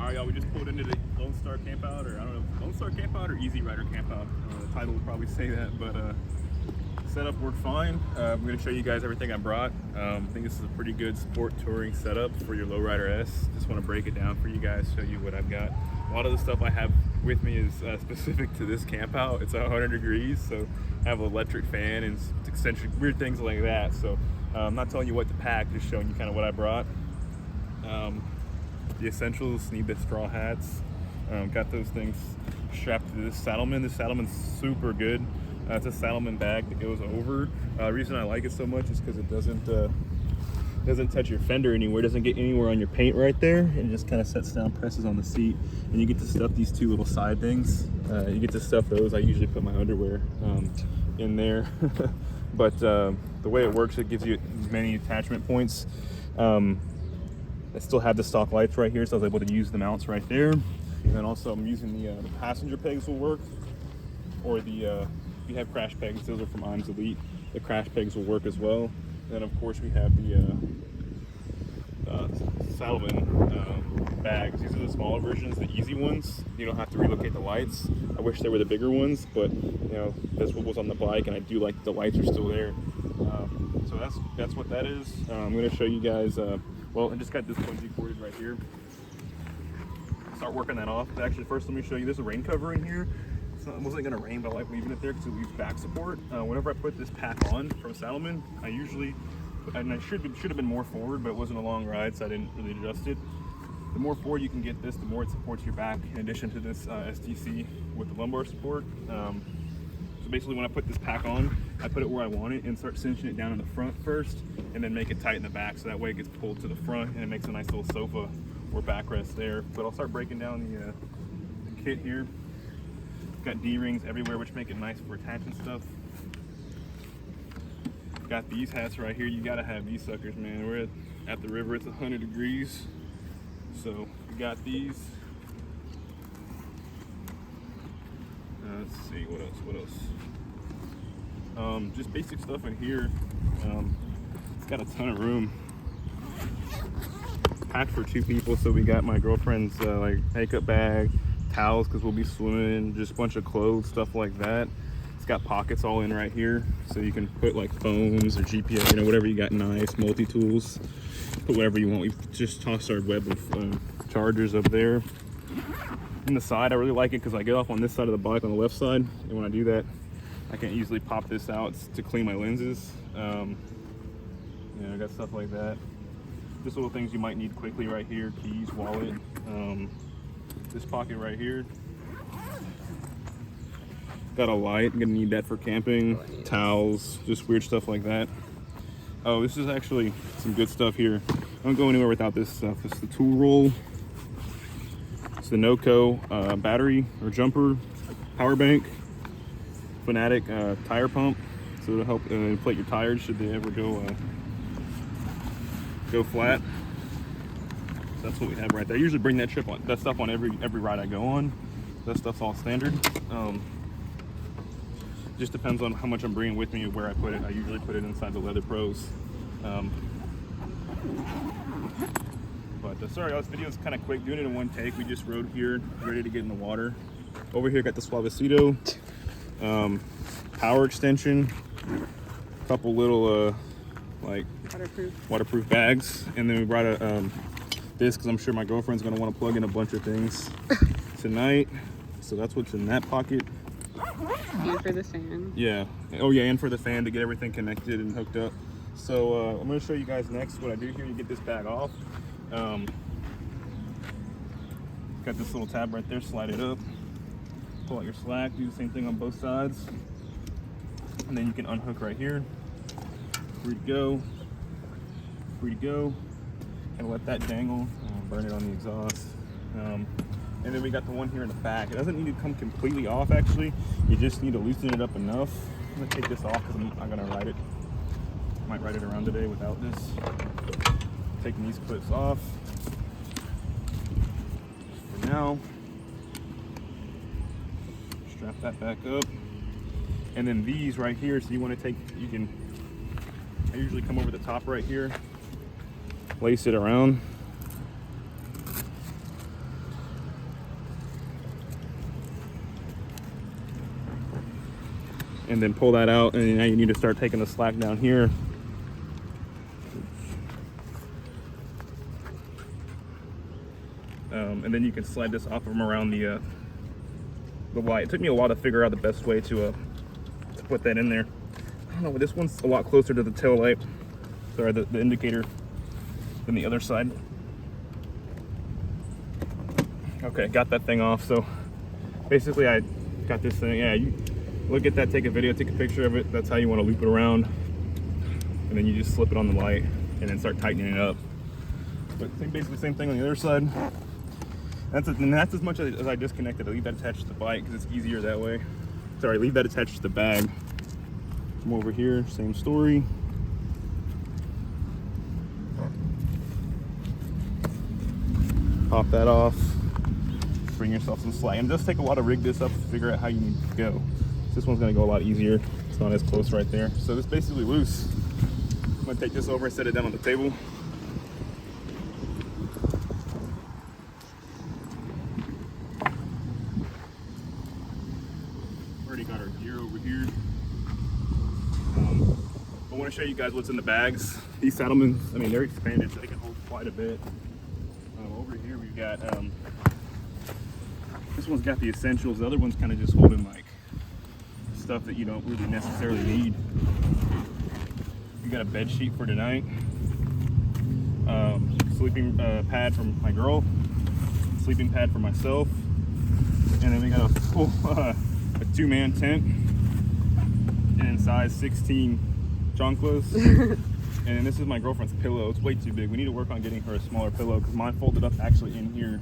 All right, y'all, we just pulled into the Lone Star Campout, or I don't know, Lone Star Campout or Easy Rider Campout. The title will probably say that, but setup worked fine. I'm going to show you guys everything I brought. I think this is a pretty good sport touring setup for your Lowrider S. Just want to break it down for you guys, show you what I've got. A lot of the stuff I have with me is specific to this campout. It's 100 degrees, so I have an electric fan and eccentric weird things like that. So I'm not telling you what to pack, just showing you kind of what I brought. The essentials, need the straw hats. Got those things strapped to this saddleman. This saddleman's super good. It's a saddleman bag that goes over. The reason I like it so much is because it doesn't touch your fender anywhere. It doesn't get anywhere on your paint right there. It just kind of sets down, presses on the seat, and you get to stuff these two little side things. You get to stuff those. I usually put my underwear in there, but the way it works, it gives you many attachment points. I still have the stock lights right here, so I was able to use the mounts right there. And then also I'm using the passenger pegs will work, or if you have crash pegs, those are from Ims Elite. The crash pegs will work as well. And then of course we have the saddleman bags. These are the smaller versions, the easy ones. You don't have to relocate the lights. I wish they were the bigger ones, but you know, that's what was on the bike, and I do like the lights are still there. So that's what that is. I'm going to show you guys. Well, I just got this bungee corded right here. Start working that off. Actually, first let me show you. There's a rain cover in here. It wasn't going to rain, but I like leaving it there because it leaves back support. Whenever I put this pack on from a saddleman, I usually, and I should have been more forward, but it wasn't a long ride, so I didn't really adjust it. The more forward you can get this, the more it supports your back, in addition to this STC with the lumbar support. So basically when I put this pack on, I put it where I want it and start cinching it down in the front first, and then make it tight in the back, so that way it gets pulled to the front and it makes a nice little sofa or backrest there. But I'll start breaking down the kit here. Got D-rings everywhere, which make it nice for attaching stuff. Got these hats right here. You gotta have these suckers, man. We're at the river, it's 100 degrees. So we got these. Let's see, what else? Just basic stuff in here. It's got a ton of room. Packed for 2 people, so we got my girlfriend's like makeup bag, towels because we'll be swimming, just a bunch of clothes, stuff like that. It's got pockets all in right here, so you can put like phones or GPS, you know, whatever you got, nice multi-tools. Put whatever you want. We've just tossed our web of chargers up there. On the side, I really like it because I get off on this side of the bike on the left side, and when I do that, I can easily pop this out to clean my lenses. I got stuff like that. Just little things you might need quickly right here: keys, wallet. This pocket right here. Got a light. I'm gonna need that for camping. Towels, just weird stuff like that. Oh, this is actually some good stuff here. I don't go anywhere without this stuff. It's the tool roll. It's the NOCO battery or jumper, power bank, Fanatic tire pump, so it'll help inflate your tires should they ever go flat. So that's what we have right there. I usually bring that stuff on every ride I go on. That stuff's all standard. Just depends on how much I'm bringing with me and where I put it. I usually put it inside the Leather Pros. But sorry, this video is kind of quick, doing it in one take. We just rode here, ready to get in the water. Over here, got the Suavecito, power extension, a couple little like waterproof bags, and then we brought this because I'm sure my girlfriend's gonna want to plug in a bunch of things tonight. So that's what's in that pocket. And for the fan. Yeah. Oh yeah, and for the fan to get everything connected and hooked up. So I'm going to show you guys next what I do here. You get this bag off. Got this little tab right there, slide it up, pull out your slack, do the same thing on both sides, and then you can unhook right here. Free to go, and let that dangle, burn it on the exhaust. And then we got the one here in the back. It doesn't need to come completely off, actually. You just need to loosen it up enough. I'm gonna take this off because I'm not gonna ride it. Might ride it around today without this. Taking these clips off for now. Strap that back up. And then these right here, so you want to take, I usually come over the top right here, lace it around. and then pull that out, and now you need to start taking the slack down here. And then you can slide this off from around the light. It took me a while to figure out the best way to put that in there. I don't know, this one's a lot closer to the tail light, sorry, the indicator, than the other side. Okay, got that thing off. So basically I got this thing, yeah, you look at that, take a video, take a picture of it. That's how you want to loop it around. And then you just slip it on the light and then start tightening it up. But basically same thing on the other side. That's as much as I disconnected. I leave that attached to the bike because it's easier that way. Sorry, leave that attached to the bag. Come over here, same story. Pop that off. Bring yourself some slack. And it does take a while to rig this up to figure out how you need to go. This one's gonna go a lot easier. It's not as close right there. So it's basically loose. I'm gonna take this over and set it down on the table. Already got our gear over here. I want to show you guys what's in the bags. These Saddlemans, I mean, they're expanded, so they can hold quite a bit. Over here we've got, this one's got the essentials. The other one's kind of just holding like stuff that you don't really necessarily need. We got a bed sheet for tonight. Sleeping pad from my girl. Sleeping pad for myself. And then we got a full, a 2-man tent. And in size 16 chanclas. And then this is my girlfriend's pillow. It's way too big. We need to work on getting her a smaller pillow because mine folded up actually in here.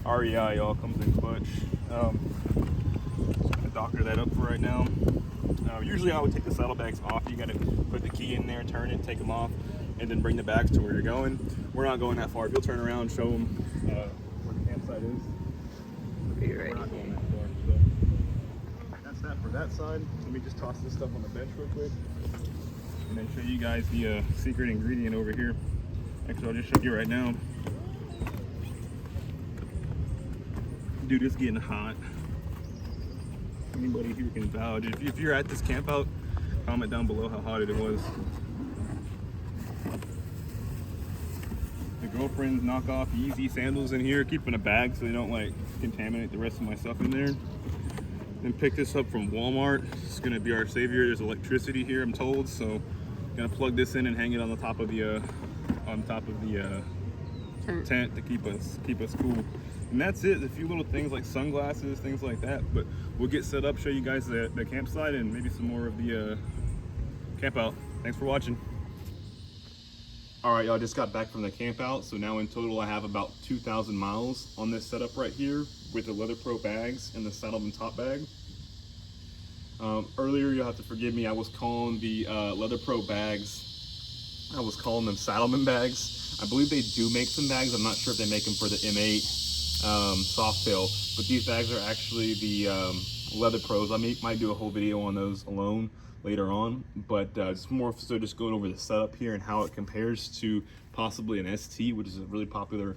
REI, y'all, comes in clutch. Just gonna doctor that up for right now. Usually I would take the saddlebags off. You gotta put the key in there, turn it, take them off, and then bring the bags to where you're going. We're not going that far. If you'll turn around, show them where the campsite is. Be right We're not here. going that far, so that's that for that side. Let me just toss this stuff on the bench real quick. And then show you guys the secret ingredient over here. Actually, I'll just show you right now. Dude, it's getting hot. Anybody here can vouch. If you're at this camp out, comment down below how hot it was. The girlfriends knock off Yeezy sandals in here, keeping a bag so they don't like contaminate the rest of my stuff in there. Then pick this up from Walmart. It's gonna be our savior. There's electricity here, I'm told, so gonna plug this in and hang it on the top of the tent to keep us cool. And that's it. A few little things like sunglasses, things like that. But we'll get set up, show you guys the campsite and maybe some more of the camp out. Thanks for watching. All right, y'all, just got back from the camp out. So now in total, I have about 2,000 miles on this setup right here with the Leather Pro bags and the Saddleman top bag. Earlier, you'll have to forgive me, I was calling the Leather Pro bags, I was calling them Saddleman bags. I believe they do make some bags. I'm not sure if they make them for the M8 Softail, but these bags are actually the Leather Pros. I might do a whole video on those alone later on, but it's more so just going over the setup here and how it compares to possibly an ST, which is a really popular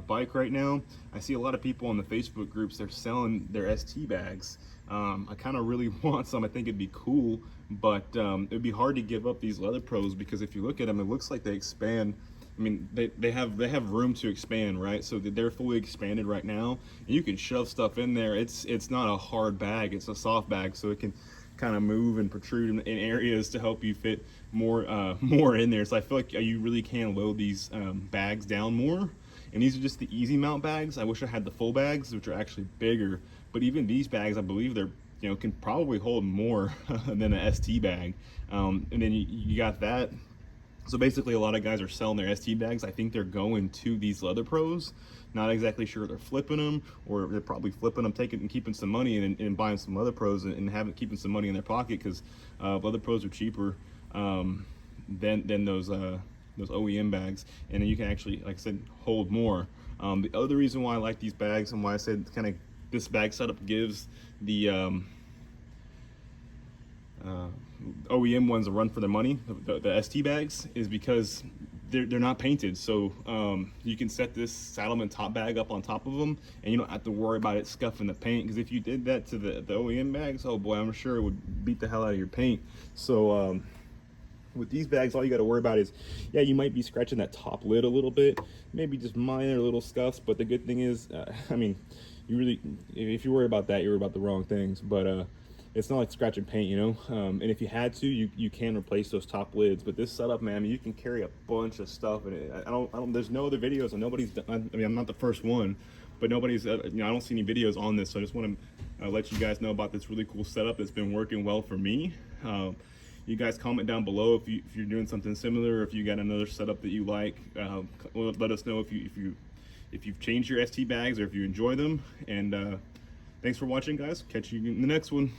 bike right now. I see a lot of people on the Facebook groups, they're selling their ST bags. I kind of really want some. I think it'd be cool, but it'd be hard to give up these Leather Pros because if you look at them, it looks like they expand. I mean, they have room to expand, right? So they're fully expanded right now, and you can shove stuff in there. It's not a hard bag; it's a soft bag, so it can kind of move and protrude in areas to help you fit more in there. So I feel like you really can load these bags down more. And these are just the easy mount bags. I wish I had the full bags, which are actually bigger. But even these bags, I believe they're, can probably hold more than an ST bag. And then you got that. So basically a lot of guys are selling their ST bags. I think they're going to these Leather Pros. Not exactly sure they're flipping them, or they're probably flipping them, taking and keeping some money and buying some Leather Pros and keeping some money in their pocket because Leather Pros are cheaper than those OEM bags, and then you can actually, like I said, hold more. The other reason why I like these bags and why I said kind of this bag setup gives the OEM ones a run for their money, the ST bags, is because they're not painted, so you can set this Saddlemen top bag up on top of them, and you don't have to worry about it scuffing the paint. Because if you did that to the OEM bags, oh boy, I'm sure it would beat the hell out of your paint. So with these bags, all you got to worry about is, yeah, you might be scratching that top lid a little bit, maybe just minor little scuffs. But the good thing is, I mean, you really, if you worry about that, you worry about the wrong things. But it's not like scratching paint, you know. And if you had to, you can replace those top lids. But this setup, man, I mean, you can carry a bunch of stuff in it. I don't. There's no other videos, and nobody's done. I mean, I'm not the first one, but nobody's. You know, I don't see any videos on this, so I just want to let you guys know about this really cool setup that's been working well for me. You guys comment down below if you're doing something similar, or if you got another setup that you like. Let us know if you've changed your ST bags or if you enjoy them. And thanks for watching, guys. Catch you in the next one.